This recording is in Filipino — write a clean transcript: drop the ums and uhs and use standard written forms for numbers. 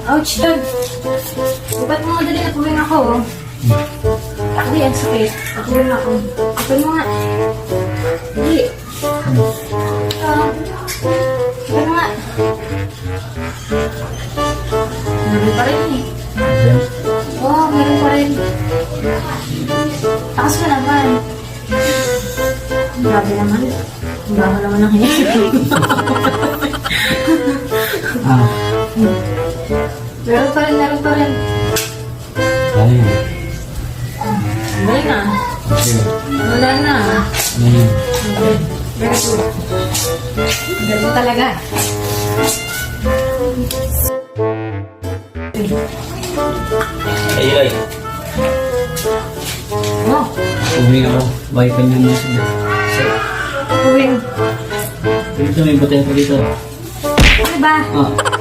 Ouch, dog. Ba't mo madali napuwing ako, oh? Hindi, ang sakit. Napuwing ako. Kapal mo nga. Hindi. Kapal mo nga. Meron pa rin eh. Oo, meron pa rin. Takas mo naman. Grabe naman. Ang baho naman ng hinay. Meron pa rin, meron pa rin. Ano yun? Wala na. Okay. Wala na. Ano yun? Okay. Very good. Galing talaga. Ay, ay. Oh, Uwi ako. Wifi niya mo sila. puwing. Dito, may butel ko dito. Ano ba? Ah.